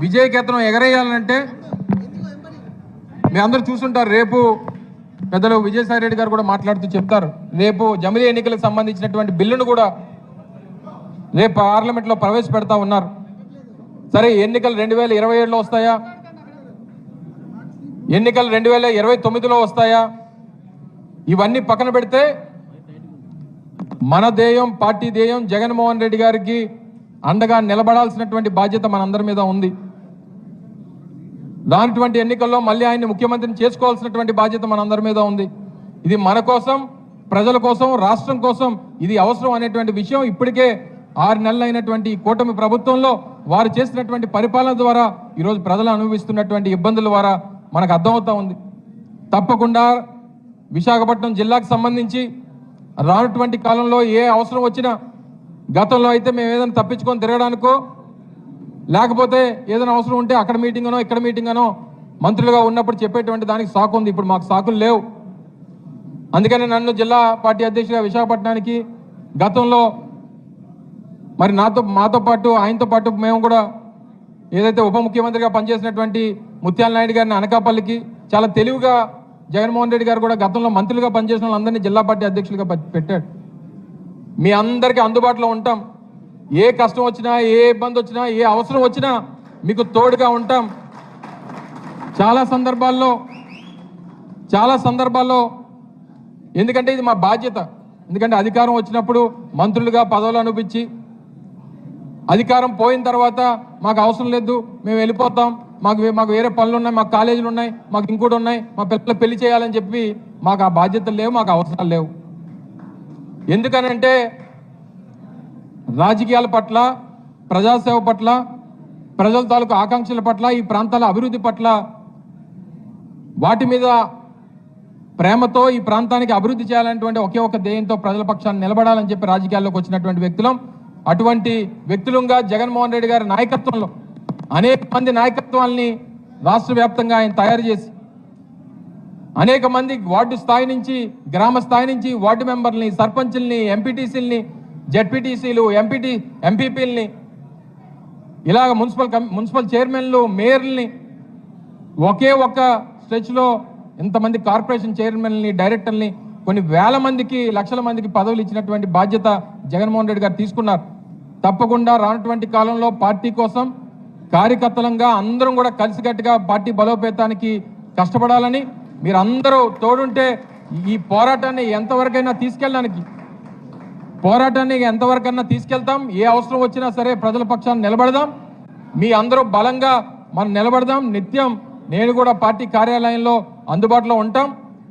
విజయకేతనం ఎగరేయాలంటే మీ అందరూ చూసుంటారు. రేపు పెద్దలు విజయసాయి రెడ్డి గారు కూడా మాట్లాడుతూ చెప్తారు. రేపు జమిలీ ఎన్నికలకు సంబంధించినటువంటి బిల్లును కూడా రేపు పార్లమెంట్లో ప్రవేశపెడతా ఉన్నారు. సరే, ఎన్నికలు 2027లో వస్తాయా, ఎన్నికలు 2029లో వస్తాయా, ఇవన్నీ పక్కన పెడితే మన ధ్యేయం, పార్టీ ధ్యేయం జగన్మోహన్ రెడ్డి గారికి అండగా నిలబడాల్సినటువంటి బాధ్యత మనందరి మీద ఉంది. దానిటువంటి ఎన్నికల్లో మళ్ళీ ఆయన్ని ముఖ్యమంత్రిని చేసుకోవాల్సినటువంటి బాధ్యత మనందరి మీద ఉంది. ఇది మన కోసం, ప్రజల కోసం, రాష్ట్రం కోసం ఇది అవసరం అనేటువంటి విషయం ఇప్పటికే 6 నెలలు అయినటువంటి ఈ కూటమి ప్రభుత్వంలో వారు చేసినటువంటి పరిపాలన ద్వారా ఈరోజు ప్రజలు అనుభవిస్తున్నటువంటి ఇబ్బందుల ద్వారా మనకు అర్థమవుతా ఉంది. తప్పకుండా విశాఖపట్నం జిల్లాకు సంబంధించి రానటువంటి కాలంలో ఏ అవసరం వచ్చినా, గతంలో అయితే మేము ఏదైనా తప్పించుకొని తిరగడానికో లేకపోతే ఏదైనా అవసరం ఉంటే అక్కడ మీటింగ్ అనో ఇక్కడ మీటింగ్ అనో మంత్రులుగా ఉన్నప్పుడు చెప్పేటువంటి దానికి సాకు ఉంది. ఇప్పుడు మాకు సాకులు లేవు. అందుకని నన్ను జిల్లా పార్టీ అధ్యక్షుడిగా విశాఖపట్నానికి గతంలో మరి మాతో పాటు ఆయనతో పాటు మేము కూడా ఏదైతే ఉప ముఖ్యమంత్రిగా పనిచేసినటువంటి ముత్యాల నాయుడు గారిని అనకాపల్లికి చాలా తెలివిగా జగన్మోహన్ రెడ్డి గారు కూడా గతంలో మంత్రులుగా పనిచేసిన వాళ్ళందరినీ జిల్లా పార్టీ అధ్యక్షులుగా పెట్టాడు. మీ అందరికీ అందుబాటులో ఉంటాం. ఏ కష్టం వచ్చినా, ఏ ఇబ్బంది వచ్చినా, ఏ అవసరం వచ్చినా మీకు తోడుగా ఉంటాం. చాలా సందర్భాల్లో ఎందుకంటే ఇది మా బాధ్యత. ఎందుకంటే అధికారం వచ్చినప్పుడు మంత్రులుగా పదవులు అనిపించి అధికారం పోయిన తర్వాత మాకు అవసరం లేదు, మేము వెళ్ళిపోతాం, మాకు వేరే పనులు ఉన్నాయి, మాకు కాలేజీలు ఉన్నాయి, మాకు ఇంకోటి ఉన్నాయి, మా పిల్లలు పెళ్లి చేయాలని చెప్పి మాకు ఆ బాధ్యతలు లేవు, మాకు అవసరాలు లేవు. ఎందుకనంటే రాజకీయాల పట్ల, ప్రజాసేవ పట్ల, ప్రజల తాలూకు ఆకాంక్షల పట్ల, ఈ ప్రాంతాల అభివృద్ధి పట్ల వాటి మీద ప్రేమతో ఈ ప్రాంతానికి అభివృద్ధి చేయాలనేటువంటి ఒకే ఒక ధ్యేయంతో ప్రజల పక్షాన్ని నిలబడాలని చెప్పి రాజకీయాల్లోకి వచ్చినటువంటి వ్యక్తులం. అటువంటి వ్యక్తులుగా జగన్మోహన్ రెడ్డి గారి నాయకత్వంలో అనేక మంది నాయకత్వాల్ని రాష్ట్ర వ్యాప్తంగా ఆయన తయారు చేసి అనేక మంది వార్డు స్థాయి నుంచి, గ్రామ స్థాయి నుంచి వార్డు మెంబర్ని, సర్పంచుల్ని, ఎంపీటీసీలని, జెడ్పీటీసీలు, ఎంపీపీలని, ఇలాగ మున్సిపల్ చైర్మన్లు, మేయర్లని ఒకే ఒక్క స్ట్రెచ్లో ఇంతమంది కార్పొరేషన్ చైర్మన్ని, డైరెక్టర్ని, కొన్ని వేల మందికి, లక్షల మందికి పదవులు ఇచ్చినటువంటి బాధ్యత జగన్మోహన్ రెడ్డి గారు తీసుకున్నారు. తప్పకుండా రానటువంటి కాలంలో పార్టీ కోసం కార్యకర్తలంగా అందరం కూడా కలిసికట్టుగా పార్టీ బలోపేతానికి కష్టపడాలని, మీరు అందరూ తోడుంటే ఈ పోరాటాన్ని ఎంతవరకైనా తీసుకెళ్తాం. ఏ అవసరం వచ్చినా సరే ప్రజల పక్షాన్ని నిలబడదాం. మీ అందరూ బలంగా మనం నిలబడదాం. నిత్యం నేను కూడా పార్టీ కార్యాలయంలో అందుబాటులో ఉంటాం.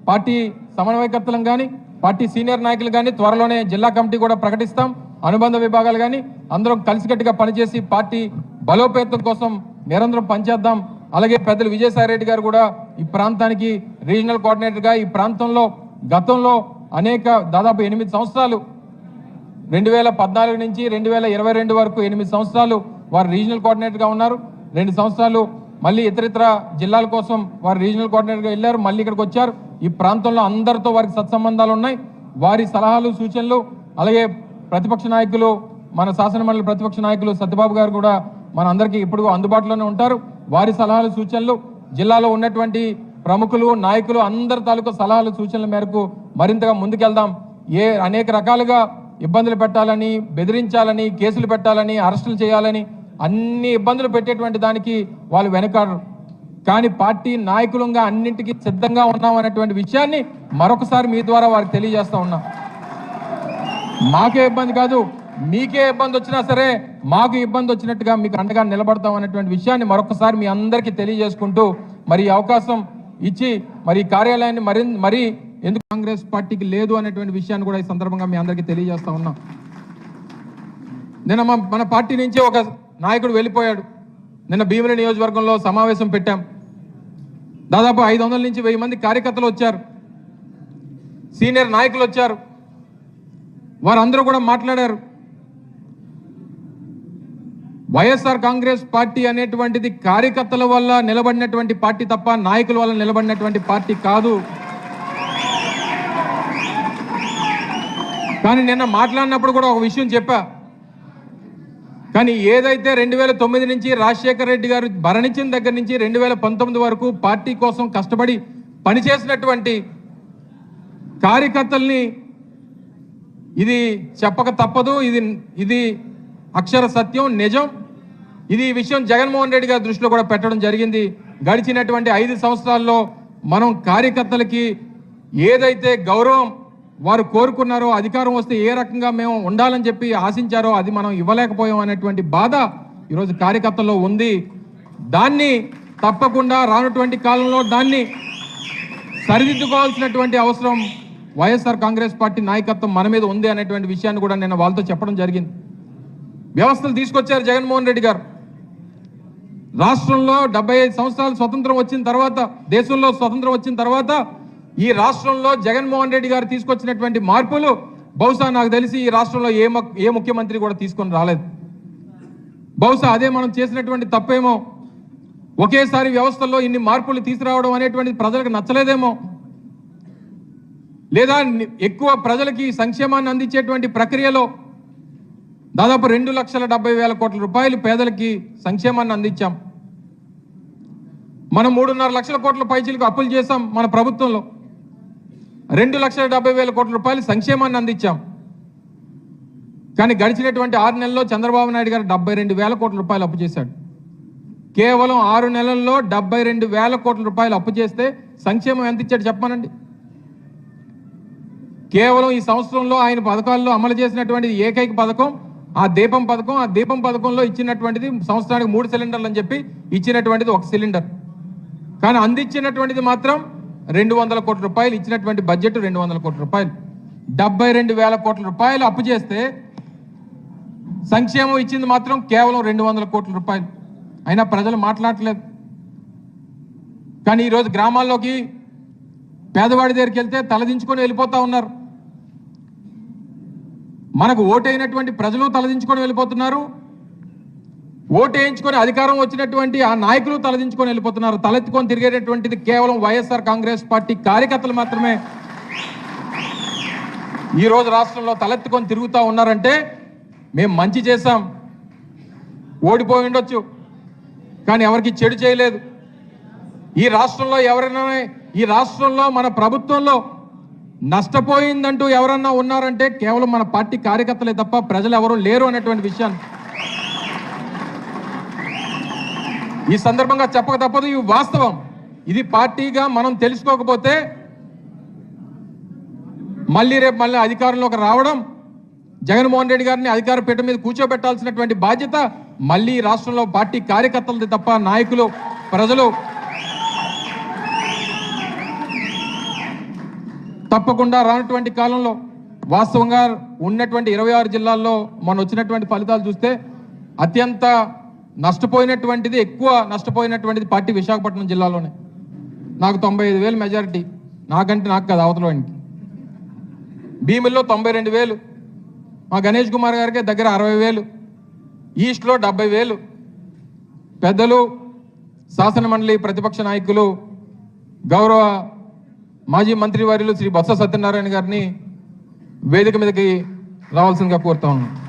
పార్టీ సమన్వయకర్తలను కానీ, పార్టీ సీనియర్ నాయకులు కానీ త్వరలోనే జిల్లా కమిటీ కూడా ప్రకటిస్తాం. అనుబంధ విభాగాలు కానీ అందరం కలిసికట్టుగా పనిచేసి పార్టీ బలోపేతం కోసం నిరంతరం పనిచేద్దాం. అలాగే పెద్దలు విజయసాయి రెడ్డి గారు కూడా ఈ ప్రాంతానికి రీజనల్ కోఆర్డినేటర్గా ఈ ప్రాంతంలో గతంలో దాదాపు 8 సంవత్సరాలు 2014 నుంచి 2022 వరకు 8 సంవత్సరాలు వారు రీజనల్ కోఆర్డినేటర్గా ఉన్నారు. 2 సంవత్సరాలు మళ్ళీ ఇతరితర జిల్లాల కోసం వారు రీజనల్ కోఆర్డినేటర్గా వెళ్ళారు. మళ్ళీ ఇక్కడికి వచ్చారు. ఈ ప్రాంతంలో అందరితో వారికి సత్సంబంధాలు ఉన్నాయి. వారి సలహాలు, సూచనలు, అలాగే ప్రతిపక్ష నాయకులు, మన శాసనమండలి ప్రతిపక్ష నాయకులు సత్యబాబు గారు కూడా మన అందరికీ ఇప్పుడు అందుబాటులోనే ఉంటారు. వారి సలహాలు, సూచనలు, జిల్లాలో ఉన్నటువంటి ప్రముఖులు, నాయకులు అందరి తాలూకు సలహాలు, సూచనల మేరకు మరింతగా ముందుకెళ్దాం. అనేక రకాలుగా ఇబ్బందులు పెట్టాలని, బెదిరించాలని, కేసులు పెట్టాలని, అరెస్టులు చేయాలని అన్ని ఇబ్బందులు పెట్టేటువంటి దానికి వాళ్ళు వెనకాడరు. కానీ పార్టీ నాయకులంగా అన్నింటికీ సిద్ధంగా ఉన్నాం అనేటువంటి విషయాన్ని మరొకసారి మీ ద్వారా వారికి తెలియజేస్తా ఉన్నాం. మాకే ఇబ్బంది కాదు, మీకే ఇబ్బంది వచ్చినా సరే మాకు ఇబ్బంది వచ్చినట్టుగా మీకు అండగా నిలబడతాం అనేటువంటి విషయాన్ని మరొకసారి మీ అందరికీ తెలియజేసుకుంటూ మరి అవకాశం ఇచ్చి మరి కార్యాలయాన్ని మరి ఎందుకు కాంగ్రెస్ పార్టీకి లేదు అనేటువంటి విషయాన్ని కూడా ఈ సందర్భంగా మీ అందరికీ తెలియజేస్తా ఉన్నాం. నిన్న మన పార్టీ నుంచి ఒక నాయకుడు వెళ్ళిపోయాడు. నిన్న భీమిలి నియోజకవర్గంలో సమావేశం పెట్టాం. దాదాపు 500 నుంచి 1000 మంది కార్యకర్తలు వచ్చారు, సీనియర్ నాయకులు వచ్చారు. వారందరూ కూడా మాట్లాడారు. వైఎస్ఆర్ కాంగ్రెస్ పార్టీ అనేటువంటిది కార్యకర్తల వల్ల నిలబడినటువంటి పార్టీ తప్ప నాయకుల వల్ల నిలబడినటువంటి పార్టీ కాదు. కానీ నిన్న మాట్లాడినప్పుడు కూడా ఒక విషయం చెప్పా. కానీ ఏదైతే 2009 నుంచి రాజశేఖర రెడ్డి గారు మరణించిన దగ్గర నుంచి 2019 వరకు పార్టీ కోసం కష్టపడి పనిచేసినటువంటి కార్యకర్తల్ని ఇది చెప్పక తప్పదు, ఇది అక్షర సత్యం, నిజం. ఇది ఈ విషయం జగన్మోహన్ రెడ్డి గారి దృష్టిలో కూడా పెట్టడం జరిగింది. గడిచినటువంటి 5 సంవత్సరాల్లో మనం కార్యకర్తలకి ఏదైతే గౌరవం వారు కోరుకున్నారో, అధికారం వస్తే ఏ రకంగా మేము ఉండాలని చెప్పి ఆశించారో అది మనం ఇవ్వలేకపోయాం అనేటువంటి బాధ ఈరోజు కార్యకర్తల్లో ఉంది. దాన్ని తప్పకుండా రానటువంటి కాలంలో దాన్ని సరిదిద్దుకోవాల్సినటువంటి అవసరం వైఎస్ఆర్ కాంగ్రెస్ పార్టీ నాయకత్వం మన మీద ఉంది అనేటువంటి విషయాన్ని కూడా నేను వాళ్ళతో చెప్పడం జరిగింది. వ్యవస్థలు తీసుకొచ్చారు జగన్మోహన్ రెడ్డి గారు. రాష్ట్రంలో 75 సంవత్సరాలు స్వతంత్రం వచ్చిన తర్వాత, దేశంలో స్వతంత్రం వచ్చిన తర్వాత ఈ రాష్ట్రంలో జగన్మోహన్ రెడ్డి గారు తీసుకొచ్చినటువంటి మార్పులు బహుశా నాకు తెలిసి ఈ రాష్ట్రంలో ఏ ముఖ్యమంత్రి కూడా తీసుకొని రాలేదు. బహుశా అదే మనం చేసినటువంటి తప్పేమో. ఒకేసారి వ్యవస్థల్లో ఇన్ని మార్పులు తీసుకురావడం అనేటువంటి ప్రజలకు నచ్చలేదేమో, లేదా ఎక్కువ ప్రజలకి సంక్షేమాన్ని అందించేటువంటి ప్రక్రియలో దాదాపు 2,70,000 కోట్ల రూపాయలు పేదలకి సంక్షేమాన్ని అందించాం. మనం 3.5 లక్షల కోట్ల పైచీలకు అప్పులు చేశాం. మన ప్రభుత్వంలో 2,70,000 కోట్ల రూపాయలు సంక్షేమాన్ని అందించాం. కానీ గడిచినటువంటి 6 నెలల్లో చంద్రబాబు నాయుడు గారు 72,000 కోట్ల రూపాయలు అప్పు చేశాడు. కేవలం 6 నెలల్లో 72,000 కోట్ల రూపాయలు అప్పు చేస్తే సంక్షేమం ఎంత ఇచ్చాడు చెప్పమనండి. కేవలం ఈ సంవత్సరంలో ఆయన పథకాల్లో అమలు చేసినటువంటి ఏకైక పథకం ఆ దీపం పథకం. ఆ దీపం పథకంలో ఇచ్చినటువంటిది సంవత్సరానికి 3 సిలిండర్లు అని చెప్పి ఇచ్చినటువంటిది 1 సిలిండర్. కానీ అందించినటువంటిది మాత్రం 200 కోట్ల రూపాయలు. ఇచ్చినటువంటి బడ్జెట్ 200 కోట్ల రూపాయలు. 72,000 కోట్ల రూపాయలు అప్పు చేస్తే సంక్షేమం ఇచ్చింది మాత్రం కేవలం 200 కోట్ల రూపాయలు. అయినా ప్రజలు మాట్లాడలేదు. కానీ ఈరోజు గ్రామాల్లోకి పేదవాడి దగ్గరికి వెళ్తే తలదించుకొని వెళ్ళిపోతా ఉన్నారు. మనకు ఓటైనటువంటి ప్రజలు తలదించుకొని వెళ్ళిపోతున్నారు. ఓటేయించుకొని అధికారం వచ్చినటువంటి ఆ నాయకులు తలదించుకొని వెళ్ళిపోతున్నారు. తలెత్తుకొని తిరిగేటటువంటిది కేవలం వైఎస్ఆర్ కాంగ్రెస్ పార్టీ కార్యకర్తలు మాత్రమే ఈరోజు రాష్ట్రంలో తలెత్తుకొని తిరుగుతూ ఉన్నారంటే మేము మంచి చేశాం, ఓడిపోయి ఉండొచ్చు, కానీ ఎవరికి చెడు చేయలేదు. ఈ రాష్ట్రంలో ఎవరైనా, ఈ రాష్ట్రంలో మన ప్రభుత్వంలో నష్టపోయిందంటూ ఎవరన్నా ఉన్నారంటే కేవలం మన పార్టీ కార్యకర్తలే తప్ప ప్రజలు ఎవరూ లేరు అనేటువంటి విషయాన్ని ఈ సందర్భంగా చెప్పక తప్పదు. ఇది వాస్తవం. ఇది పార్టీగా మనం తెలుసుకోకపోతే రేపు అధికారంలోకి రావడం, జగన్మోహన్ రెడ్డి గారిని అధికార పీఠం మీద కూర్చోబెట్టాల్సినటువంటి బాధ్యత మళ్ళీ రాష్ట్రంలో పార్టీ కార్యకర్తలది తప్ప నాయకులు, ప్రజలు తప్పకుండా రానటువంటి కాలంలో వాస్తవంగా ఉన్నటువంటి 26 జిల్లాల్లో మనం వచ్చినటువంటి ఫలితాలు చూస్తే అత్యంత నష్టపోయినటువంటిది, ఎక్కువ నష్టపోయినటువంటిది పార్టీ విశాఖపట్నం జిల్లాలోనే. నాకు 95,000 మెజారిటీ. నాకు కాదు, అవతలవానికి. భీముల్లో 92,000, మా గణేష్ కుమార్ గారికి దగ్గర 60,000, ఈస్ట్లో 70,000. పెద్దలు, శాసనమండలి ప్రతిపక్ష నాయకులు, గౌరవ మాజీ మంత్రివర్యులు శ్రీ బొత్స సత్యనారాయణ గారిని వేదిక మీదకి రావాల్సిందిగా కోరుతా ఉన్నాను.